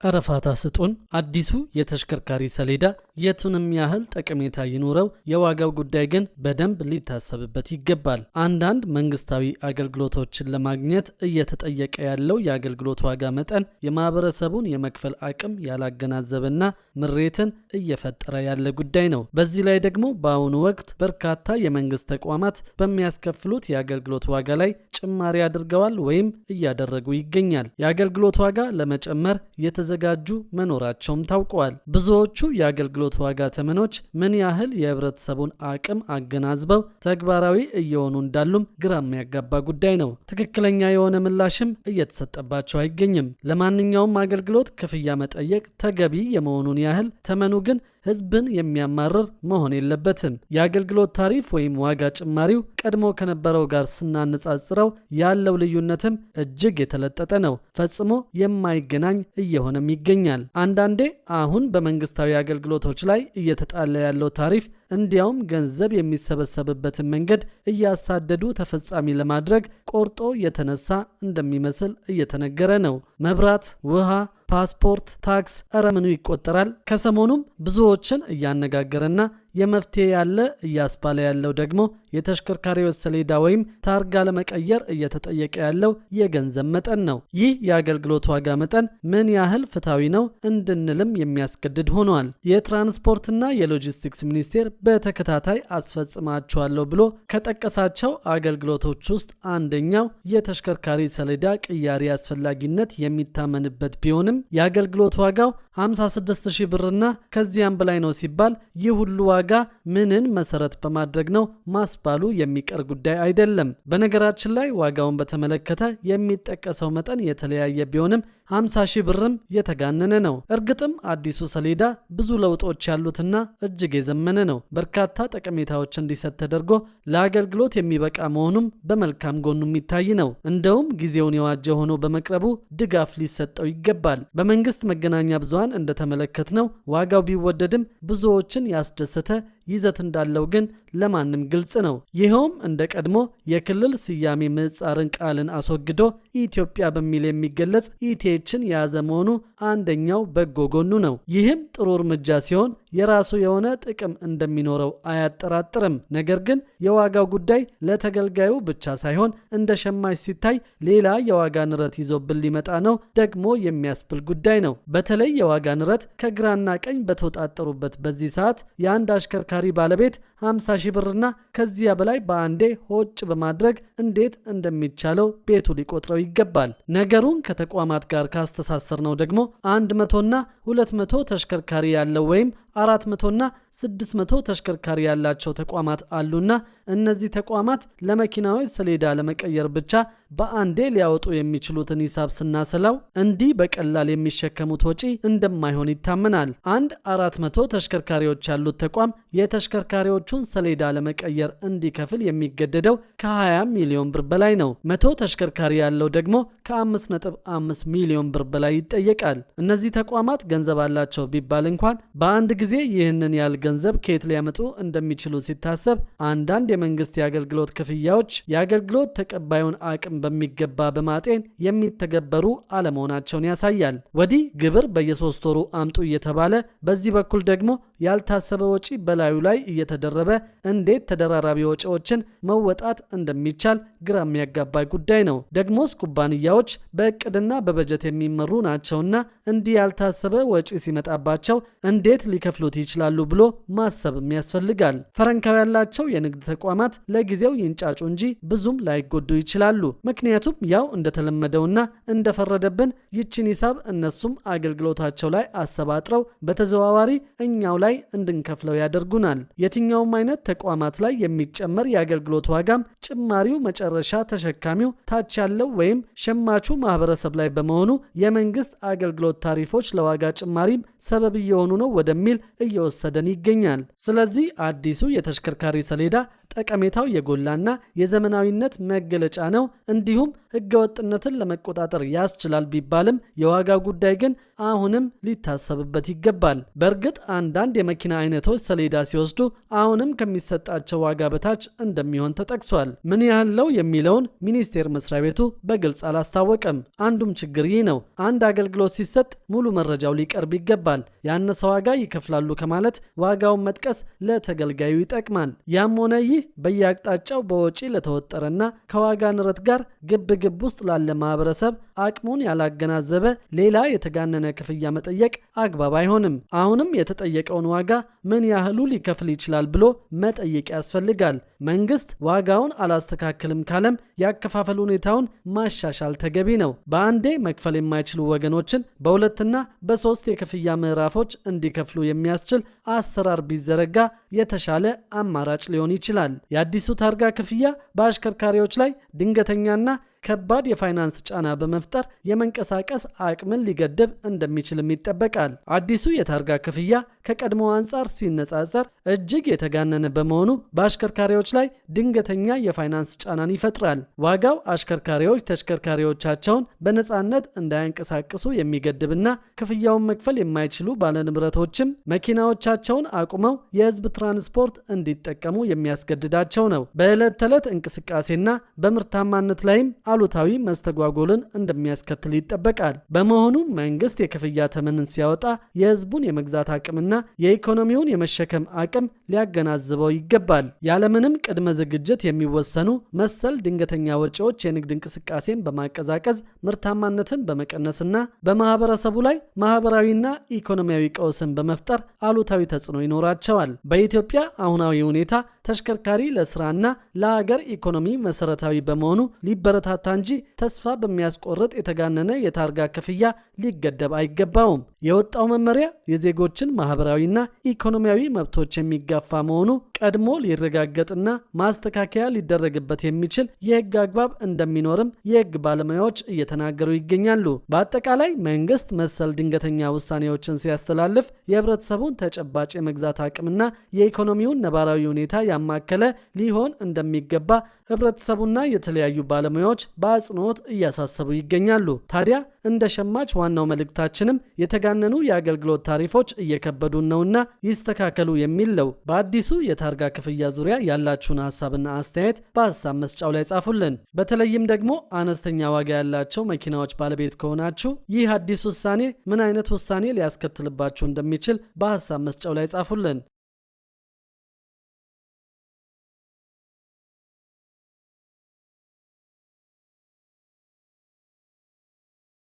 አረፋታ ስጡን። አዲሱ የተሽከርካሪ ሰሌዳ የቱንም ያህል ጠቀሜታ ይኑረው የዋጋው ጉዳይ ግን በደንብ ሊታሰብበት ይገባል። አንዳንድ መንግስታዊ አገልግሎቶችን ለማግኘት እየተጠየቀ ያለው የአገልግሎት ዋጋ መጠን የማህበረሰቡን የመክፈል አቅም ያላገናዘበና ምሬትን እየፈጠረ ያለ ጉዳይ ነው። በዚህ ላይ ደግሞ በአሁኑ ወቅት በርካታ የመንግስት ተቋማት በሚያስከፍሉት የአገልግሎት ዋጋ ላይ ጭማሪ አድርገዋል ወይም እያደረጉ ይገኛል። የአገልግሎት ዋጋ ለመጨመር የተዘጋጁ መኖራቸውም ታውቀዋል። ብዙዎቹ የአገልግሎት ዋጋ ተመኖች ምን ያህል የህብረተሰቡን አቅም አገናዝበው ተግባራዊ እየሆኑ እንዳሉም ግራ የሚያጋባ ጉዳይ ነው። ትክክለኛ የሆነ ምላሽም እየተሰጠባቸው አይገኝም። ለማንኛውም አገልግሎት ክፍያ መጠየቅ ተገቢ የመሆኑን ያህል ተመኑ ግን ህዝብን የሚያማርር መሆን የለበትም። የአገልግሎት ታሪፍ ወይም ዋጋ ጭማሪው ቀድሞ ከነበረው ጋር ስናነጻጽረው ያለው ልዩነትም እጅግ የተለጠጠ ነው። ፈጽሞ የማይገናኝ እየሆነም ይገኛል። አንዳንዴ አሁን በመንግስታዊ አገልግሎቶች ላይ እየተጣለ ያለው ታሪፍ እንዲያውም ገንዘብ የሚሰበሰብበትን መንገድ እያሳደዱ ተፈጻሚ ለማድረግ ቆርጦ የተነሳ እንደሚመስል እየተነገረ ነው። መብራት፣ ውሃ፣ ፓስፖርት፣ ታክስ እረምኑ ይቆጠራል። ከሰሞኑም ብዙዎችን እያነጋገረና የመፍትሄ ያለ እያስባለ ያለው ደግሞ የተሽከርካሪዎች ሰሌዳ ወይም ታርጋ ለመቀየር እየተጠየቀ ያለው የገንዘብ መጠን ነው። ይህ የአገልግሎት ዋጋ መጠን ምን ያህል ፍትሐዊ ነው እንድንልም የሚያስገድድ ሆኗል። የትራንስፖርትና የሎጂስቲክስ ሚኒስቴር በተከታታይ አስፈጽማቸዋለሁ ብሎ ከጠቀሳቸው አገልግሎቶች ውስጥ አንደኛው የተሽከርካሪ ሰሌዳ ቅያሪ አስፈላጊነት የሚታመንበት ቢሆንም የአገልግሎት ዋጋው 56,000 ብርና ከዚያም በላይ ነው ሲባል ይህ ሁሉ ዋጋ ምንን መሰረት በማድረግ ነው ማስባሉ የሚቀር ጉዳይ አይደለም። በነገራችን ላይ ዋጋውን በተመለከተ የሚጠቀሰው መጠን የተለያየ ቢሆንም 50,000 ብርም የተጋነነ ነው። እርግጥም አዲሱ ሰሌዳ ብዙ ለውጦች ያሉትና እጅግ የዘመነ ነው። በርካታ ጠቀሜታዎች እንዲሰጥ ተደርጎ ለአገልግሎት የሚበቃ መሆኑም በመልካም ጎኑ የሚታይ ነው። እንደውም ጊዜውን የዋጀ ሆኖ በመቅረቡ ድጋፍ ሊሰጠው ይገባል። በመንግስት መገናኛ ብዙሃን እንደተመለከትነው ዋጋው ቢወደድም ብዙዎችን ያስደሰተ ይዘት እንዳለው ግን ለማንም ግልጽ ነው። ይኸውም እንደ ቀድሞ የክልል ስያሜ ምህጻርን ቃልን አስወግዶ ኢትዮጵያ በሚል የሚገለጽ ኢቲኤችን የያዘ መሆኑ አንደኛው በጎ ጎኑ ነው። ይህም ጥሩ እርምጃ ሲሆን የራሱ የሆነ ጥቅም እንደሚኖረው አያጠራጥርም። ነገር ግን የዋጋው ጉዳይ ለተገልጋዩ ብቻ ሳይሆን እንደ ሸማች ሲታይ ሌላ የዋጋ ንረት ይዞብን ሊመጣ ነው ደግሞ የሚያስብል ጉዳይ ነው። በተለይ የዋጋ ንረት ከግራና ቀኝ በተወጣጠሩበት በዚህ ሰዓት የአንድ አሽከርካሪ ባለቤት 50,000 ብርና ከዚያ በላይ በአንዴ ሆጭ በማድረግ እንዴት እንደሚቻለው ቤቱ ሊቆጥረው ይገባል። ነገሩን ከተቋማት ጋር ካስተሳሰርነው ደግሞ 100ና 200 ተሽከርካሪ ያለው ወይም 400ና 600 ተሽከርካሪ ያላቸው ተቋማት አሉና እነዚህ ተቋማት ለመኪናዎች ሰሌዳ ለመቀየር ብቻ በአንዴ ሊያወጡ የሚችሉትን ሂሳብ ስናሰላው እንዲህ በቀላል የሚሸከሙት ወጪ እንደማይሆን ይታመናል። አንድ 400 ተሽከርካሪዎች ያሉት ተቋም የተሽከርካሪዎቹን ሰሌዳ ለመቀየር እንዲከፍል የሚገደደው ከ20 ሚሊዮን ብር በላይ ነው። 100 ተሽከርካሪ ያለው ደግሞ ከ5.5 ሚሊዮን ብር በላይ ይጠየቃል። እነዚህ ተቋማት ገንዘብ አላቸው ቢባል እንኳን በአንድ ጊዜ ይህንን ያህል ገንዘብ ከየት ሊያመጡ እንደሚችሉ ሲታሰብ አንዳንድ የመንግስት የአገልግሎት ክፍያዎች የአገልግሎት ተቀባዩን አቅም በሚገባ በማጤን የሚተገበሩ አለመሆናቸውን ያሳያል። ወዲህ ግብር በየ3 ወሩ አምጡ እየተባለ በዚህ በኩል ደግሞ ያልታሰበ ወጪ በላዩ ላይ እየተደረበ እንዴት ተደራራቢ ወጪዎችን መወጣት እንደሚቻል ግራ የሚያጋባ ጉዳይ ነው። ደግሞስ ኩባንያዎች በእቅድና በበጀት የሚመሩ ናቸውና እንዲህ ያልታሰበ ወጪ ሲመጣባቸው እንዴት ሊከፍሉት ይችላሉ ብሎ ማሰብም ያስፈልጋል። ፈረንካው ያላቸው የንግድ ተቋማት ለጊዜው ይንጫጩ እንጂ ብዙም ላይጎዱ ይችላሉ። ምክንያቱም ያው እንደተለመደውና እንደፈረደብን ይችን ሂሳብ እነሱም አገልግሎታቸው ላይ አሰባጥረው በተዘዋዋሪ እኛው ላይ እንድንከፍለው ያደርጉናል። የትኛውም አይነት ተቋማት ላይ የሚጨመር የአገልግሎት ዋጋም ጭማሪው መጨረሻ ተሸካሚው ታች ያለው ወይም ሸማቹ ማህበረሰብ ላይ በመሆኑ የመንግስት አገልግሎት ታሪፎች ለዋጋ ጭማሪም ሰበብ እየሆኑ ነው ወደሚል እየወሰደን ይገኛል። ስለዚህ አዲሱ የተሽከርካሪ ሰሌዳ ጠቀሜታው የጎላና የዘመናዊነት መገለጫ ነው፣ እንዲሁም ህገወጥነትን ለመቆጣጠር ያስችላል ቢባልም የዋጋው ጉዳይ ግን አሁንም ሊታሰብበት ይገባል። በእርግጥ አንዳንድ የመኪና አይነቶች ሰሌዳ ሲወስዱ አሁንም ከሚሰጣቸው ዋጋ በታች እንደሚሆን ተጠቅሷል። ምን ያህል ነው የሚለውን ሚኒስቴር መስሪያ ቤቱ በግልጽ አላስታወቀም። አንዱም ችግር ይህ ነው። አንድ አገልግሎት ሲሰጥ ሙሉ መረጃው ሊቀርብ ይገባል። ያነሰ ዋጋ ይከፍላሉ ከማለት ዋጋውን መጥቀስ ለተገልጋዩ ይጠቅማል። ያም ሆነ ይህ በየአቅጣጫው በወጪ ለተወጠረና ከዋጋ ንረት ጋር ግብ ውስጥ ላለ ማህበረሰብ አቅሙን ያላገናዘበ ሌላ የተጋነነ ክፍያ መጠየቅ አግባብ አይሆንም። አሁንም የተጠየቀውን ዋጋ ምን ያህሉ ሊከፍል ይችላል ብሎ መጠየቅ ያስፈልጋል። መንግስት ዋጋውን አላስተካክልም ካለም ያከፋፈል ሁኔታውን ማሻሻል ተገቢ ነው። በአንዴ መክፈል የማይችሉ ወገኖችን በሁለትና በሶስት የክፍያ ምዕራፎች እንዲከፍሉ የሚያስችል አሰራር ቢዘረጋ የተሻለ አማራጭ ሊሆን ይችላል። የአዲሱ ታርጋ ክፍያ በአሽከርካሪዎች ላይ ድንገተኛና ከባድ የፋይናንስ ጫና በመፍጠር የመንቀሳቀስ አቅምን ሊገድብ እንደሚችልም ይጠበቃል። አዲሱ የታርጋ ክፍያ ከቀድሞ አንጻር ሲነጻጸር እጅግ የተጋነነ በመሆኑ በአሽከርካሪዎች ላይ ድንገተኛ የፋይናንስ ጫናን ይፈጥራል። ዋጋው አሽከርካሪዎች ተሽከርካሪዎቻቸውን በነጻነት እንዳያንቀሳቅሱ የሚገድብና ክፍያውን መክፈል የማይችሉ ባለንብረቶችም መኪናዎቻቸውን አቁመው የህዝብ ትራንስፖርት እንዲጠቀሙ የሚያስገድዳቸው ነው። በዕለት ተዕለት እንቅስቃሴና በምርታማነት ላይም አሉታዊ መስተጓጎልን እንደሚያስከትል ይጠበቃል። በመሆኑ መንግስት የክፍያ ተመንን ሲያወጣ የህዝቡን የመግዛት አቅምና የኢኮኖሚውን የመሸከም አቅም ሊያገናዝበው ይገባል። ያለምንም ቅድመ ዝግጅት የሚወሰኑ መሰል ድንገተኛ ወጪዎች የንግድ እንቅስቃሴን በማቀዛቀዝ ምርታማነትን በመቀነስና በማህበረሰቡ ላይ ማህበራዊና ኢኮኖሚያዊ ቀውስን በመፍጠር አሉታዊ ተጽዕኖ ይኖራቸዋል። በኢትዮጵያ አሁናዊ ሁኔታ ተሽከርካሪ ለስራና ለሀገር ኢኮኖሚ መሰረታዊ በመሆኑ ሊበረታታ እንጂ ተስፋ በሚያስቆርጥ የተጋነነ የታርጋ ክፍያ ሊገደብ አይገባውም። የወጣው መመሪያ የዜጎችን ማህበራዊና ኢኮኖሚያዊ መብቶች የሚጋፋ መሆኑ ቀድሞ ሊረጋገጥና ማስተካከያ ሊደረግበት የሚችል የህግ አግባብ እንደሚኖርም የህግ ባለሙያዎች እየተናገሩ ይገኛሉ። በአጠቃላይ መንግስት መሰል ድንገተኛ ውሳኔዎችን ሲያስተላልፍ የህብረተሰቡን ተጨባጭ የመግዛት አቅምና የኢኮኖሚውን ነባራዊ ሁኔታ ያማከለ ሊሆን እንደሚገባ ህብረተሰቡና የተለያዩ ባለሙያዎች በአጽንኦት እያሳሰቡ ይገኛሉ። ታዲያ እንደ ሸማች ዋናው መልእክታችንም የተጋነኑ የአገልግሎት ታሪፎች እየከበዱን ነውና ይስተካከሉ የሚል ነው። በአዲሱ የታርጋ ክፍያ ዙሪያ ያላችሁን ሀሳብና አስተያየት በሀሳብ መስጫው ላይ ጻፉልን። በተለይም ደግሞ አነስተኛ ዋጋ ያላቸው መኪናዎች ባለቤት ከሆናችሁ ይህ አዲስ ውሳኔ ምን አይነት ውሳኔ ሊያስከትልባችሁ እንደሚችል በሀሳብ መስጫው ላይ ጻፉልን።